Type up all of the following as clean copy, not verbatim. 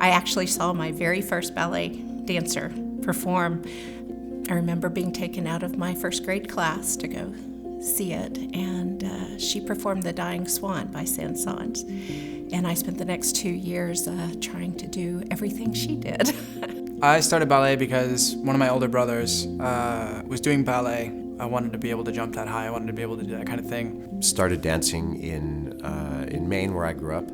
I actually saw my very first ballet dancer perform. I remember being taken out of my first grade class to go see it, and she performed The Dying Swan by Saint-Saëns. And I spent the next 2 years trying to do everything she did. I started ballet because one of my older brothers was doing ballet. I wanted to be able to jump that high. I wanted to be able to do that kind of thing. Started dancing in Maine, where I grew up,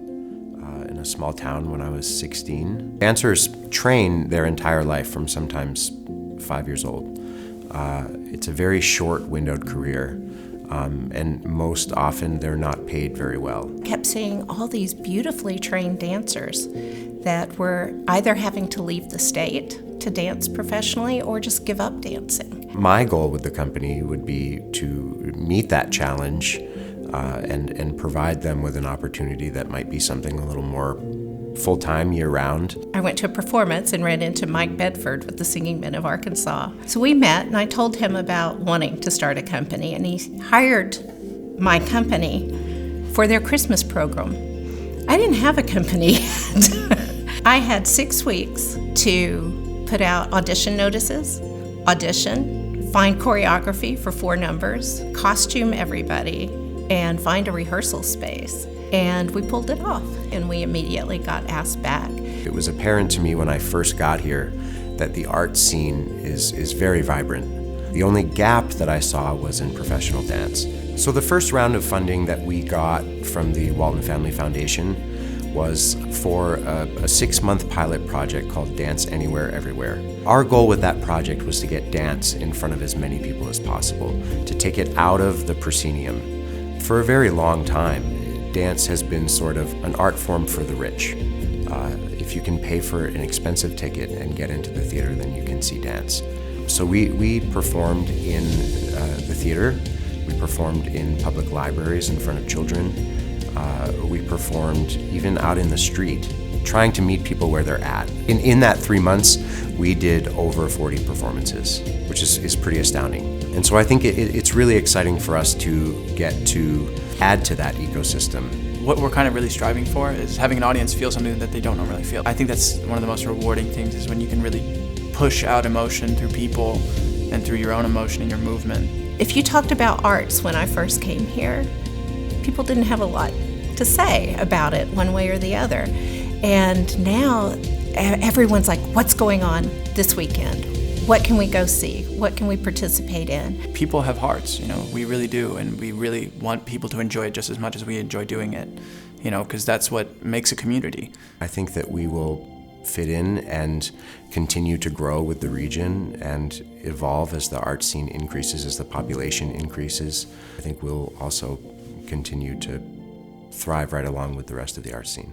in a small town when I was 16. Dancers train their entire life from sometimes 5 years old. It's a very short windowed career, and most often they're not paid very well. I kept seeing all these beautifully trained dancers that were either having to leave the state to dance professionally or just give up dancing. My goal with the company would be to meet that challenge and provide them with an opportunity that might be something a little more full-time, year-round. I went to a performance and ran into Mike Bedford with the Singing Men of Arkansas. So we met, and I told him about wanting to start a company, and he hired my company for their Christmas program. I didn't have a company yet. I had 6 weeks to put out audition notices, audition, find choreography for 4 numbers, costume everybody, and find a rehearsal space. And we pulled it off, and we immediately got asked back. It was apparent to me when I first got here that the art scene is very vibrant. The only gap that I saw was in professional dance. So the first round of funding that we got from the Walton Family Foundation was for a 6-month pilot project called Dance Anywhere, Everywhere. Our goal with that project was to get dance in front of as many people as possible, to take it out of the proscenium. For a very long time, dance has been sort of an art form for the rich. If you can pay for an expensive ticket and get into the theater, then you can see dance. So we performed in the theater, we performed in public libraries in front of children, we performed even out in the street, trying to meet people where they're at. In that 3 months, we did over 40 performances, which is pretty astounding. And so I think it's really exciting for us to get to add to that ecosystem. What we're kind of really striving for is having an audience feel something that they don't normally feel. I think that's one of the most rewarding things, is when you can really push out emotion through people and through your own emotion and your movement. If you talked about arts when I first came here, people didn't have a lot to say about it one way or the other. And now everyone's like, what's going on this weekend? What can we go see? What can we participate in? People have hearts, we really do, and we really want people to enjoy it just as much as we enjoy doing it, because that's what makes a community. I think that we will fit in and continue to grow with the region and evolve as the art scene increases, as the population increases. I think we'll also continue to thrive right along with the rest of the art scene.